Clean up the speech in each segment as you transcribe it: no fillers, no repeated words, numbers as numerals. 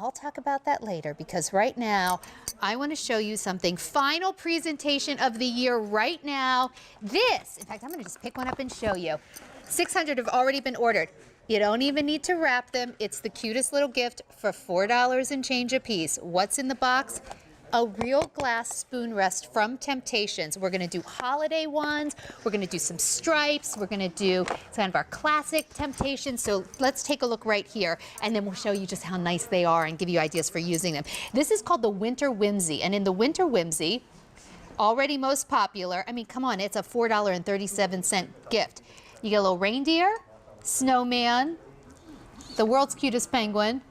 I'll talk about that later because right now I want to show you something. Final presentation of the year right now. This, in fact, I'm going to just pick one up and show you. 600 have already been ordered. You don't even need to wrap them. It's the cutest little gift for $4 and change a piece. What's in the box? A real glass spoon rest from Temp-tations. We're going to do holiday ones. We're going to do some stripes. We're going to do some of our classic Temp-tations. So let's take a look right here, and then we'll show you just how nice they are and give you ideas for using them. This is called the Winter Whimsy, and in the Winter Whimsy, already most popular, I mean, come on, it's a $4.37 gift. You get a little reindeer, snowman, the world's cutest penguin,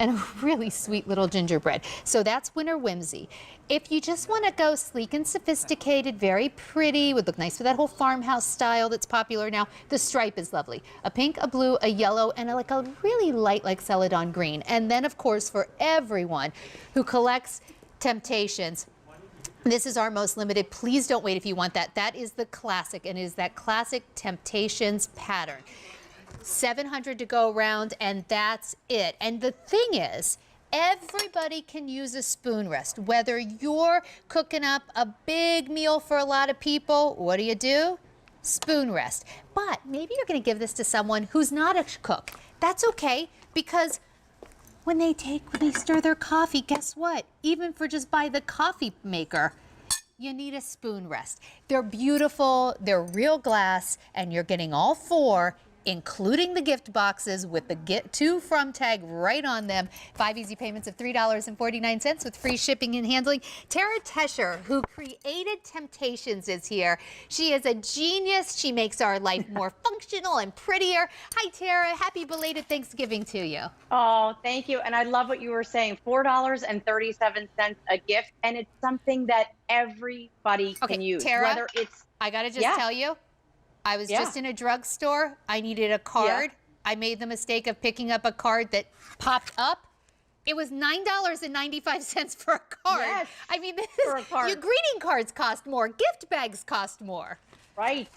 and a really sweet little gingerbread. So that's Winter Whimsy. If you just want to go sleek and sophisticated, very pretty, would look nice with that whole farmhouse style that's popular now, the stripe is lovely. A pink, a blue, a yellow, and like a really light like celadon green. And then of course for everyone who collects Temp-tations, this is our most limited. Please don't wait if you want that. That is the classic, and it is that classic Temp-tations pattern. 700 to go around, and that's it. And the thing is, everybody can use a spoon rest. Whether you're cooking up a big meal for a lot of people, what do? Spoon rest. But maybe you're going to give this to someone who's not a cook. That's okay, because when they stir their coffee, guess what? Even for just by the coffee maker, you need a spoon rest. They're beautiful, they're real glass, and you're getting all four, including the gift boxes with the get to from tag right on them. 5 easy payments of $3.49 with free shipping and handling. Tara Tesher, who created Temp-tations, is here. She is a genius. She makes our life more functional and prettier. Hi, Tara. Happy belated Thanksgiving to you. Oh, thank you. And I love what you were saying. $4.37 a gift, and it's something that everybody can use. Tara, whether it's I got to just tell you, I was just in a drugstore. I needed a card. I made the mistake of picking up a card that popped up. It was $9.95 for a card. Yes, I mean, for a card. Your greeting cards cost more. Gift bags cost more. Right.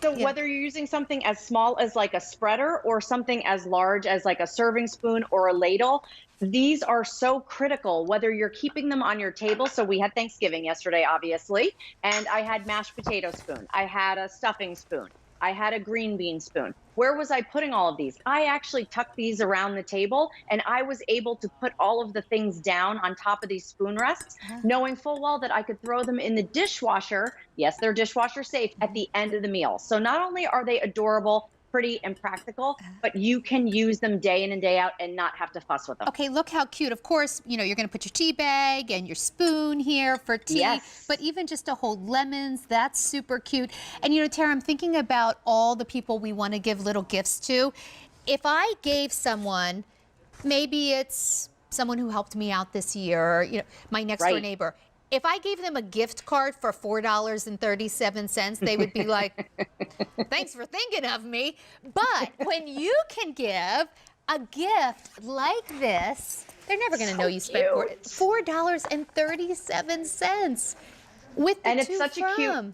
So whether you're using something as small as like a spreader or something as large as like a serving spoon or a ladle, these are so critical, whether you're keeping them on your table. So we had Thanksgiving yesterday, obviously, and I had mashed potato spoon. I had a stuffing spoon. I had a green bean spoon. Where was I putting all of these? I actually tucked these around the table, and I was able to put all of the things down on top of these spoon rests, knowing full well that I could throw them in the dishwasher. Yes, they're dishwasher safe at the end of the meal. So not only are they adorable, pretty, and practical, but you can use them day in and day out and not have to fuss with them. Okay, look how cute. Of course, you know, you're going to put your tea bag and your spoon here for tea, but even just to hold lemons, that's super cute. And you know, Tara, I'm thinking about all the people we want to give little gifts to. If I gave someone, maybe it's someone who helped me out this year, or, you know, my next door neighbor, if I gave them a gift card for $4.37, they would be like, thanks for thinking of me. But when you can give a gift like this, they're never going to know you spent $4.37 with the and it's such a cute,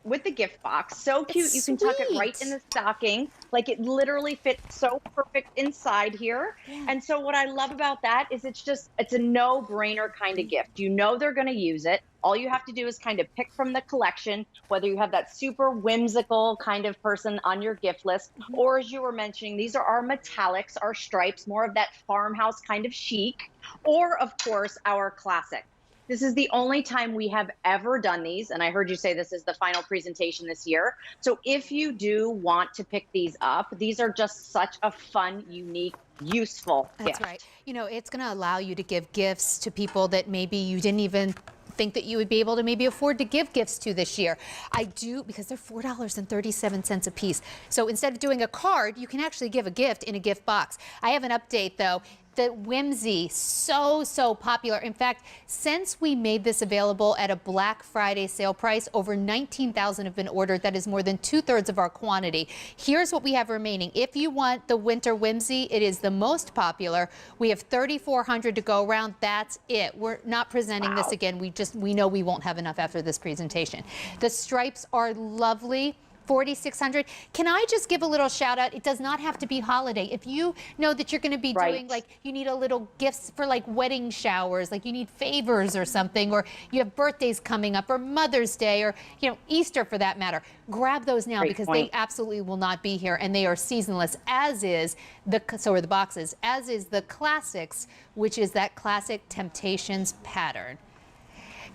with the gift box. So cute. You can tuck it right in the stocking. Like it literally fits so perfect inside here. And so what I love about that is it's a no-brainer kind of gift. You know they're going to use it. All you have to do is kind of pick from the collection, whether you have that super whimsical kind of person on your gift list, or as you were mentioning, these are our metallics, our stripes, more of that farmhouse kind of chic, or of course, our classic. This is the only time we have ever done these, and I heard you say this is the final presentation this year. So if you do want to pick these up, these are just such a fun, unique, useful gift. That's right. You know, it's going to allow you to give gifts to people that maybe you didn't even think that you would be able to maybe afford to give gifts to this year. I do, because they're $4.37 a piece. So instead of doing a card, you can actually give a gift in a gift box. I have an update though. The Whimsy, so popular. In fact, since we made this available at a Black Friday sale price, over 19,000 have been ordered. That is more than 2/3 of our quantity. Here's what we have remaining. If you want the Winter Whimsy, it is the most popular. We have 3,400 to go around. That's it. We're not presenting this again. We know we won't have enough after this presentation. The stripes are lovely. 4,600. Can I just give a little shout out? It does not have to be holiday. If you know that you're going to be doing, like, you need a little gifts for like wedding showers, like you need favors or something, or you have birthdays coming up, or Mother's Day, or Easter for that matter, grab those now because they absolutely will not be here, and they are seasonless. As is so are the boxes. As is the classics, which is that classic Temp-tations pattern.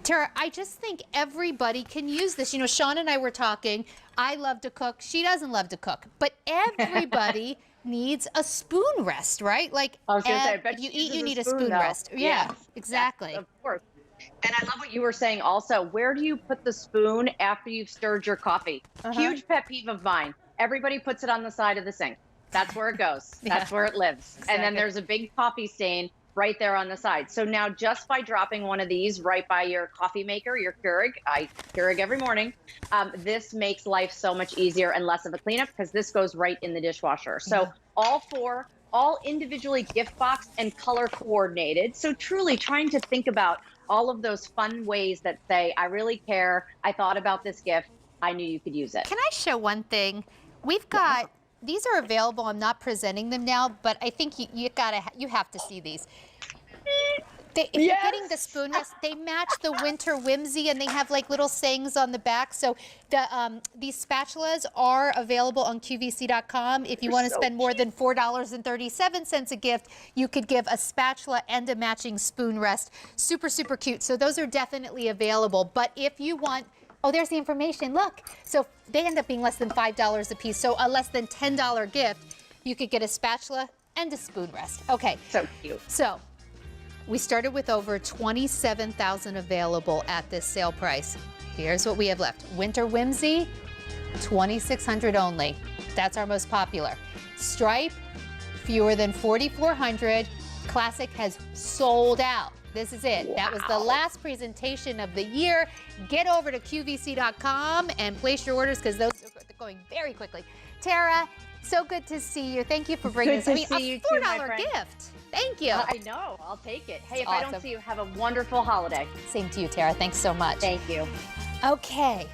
Tara, I just think everybody can use this. Sean and I were talking. I love to cook. She doesn't love to cook. But everybody needs a spoon rest, right? Like, I was going to say, I bet you eat, you need a spoon spoon rest. Yeah, yes, exactly. Yes, of course. And I love what you were saying also. Where do you put the spoon after you've stirred your coffee? Huge pet peeve of mine. Everybody puts it on the side of the sink. That's where it goes. That's where it lives. Exactly. And then there's a big coffee stain right there on the side. So now just by dropping one of these right by your coffee maker, your Keurig, I Keurig every morning, this makes life so much easier and less of a cleanup because this goes right in the dishwasher. So all individually gift boxed and color coordinated. So truly trying to think about all of those fun ways that say, I really care, I thought about this gift, I knew you could use it. Can I show one thing? We've got, these are available. I'm not presenting them now, but I think you have to see these. If you're getting the spoon rest, they match the winter Whimsy, and they have like little sayings on the back. So these spatulas are available on QVC.com. If you want to spend more than $4.37 a gift, you could give a spatula and a matching spoon rest. Super, super cute. So those are definitely available. But if you want, oh, there's the information. Look. So they end up being less than $5 a piece. So a less than $10 gift, you could get a spatula and a spoon rest. Okay. So cute. So we started with over 27,000 available at this sale price. Here's what we have left. Winter Whimsy, 2,600 only. That's our most popular. Stripe, fewer than 4,400. Classic has sold out. This is it. Wow. That was the last presentation of the year. Get over to QVC.com and place your orders because those are going very quickly. Tara, so good to see you. Thank you for bringing this. A $4 gift. Thank you. I know. I'll take it. Hey, if I don't see you, have a wonderful holiday. Same to you, Tara. Thanks so much. Thank you. Okay.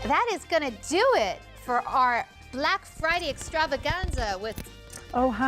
That is going to do it for our Black Friday extravaganza with... Oh, hi.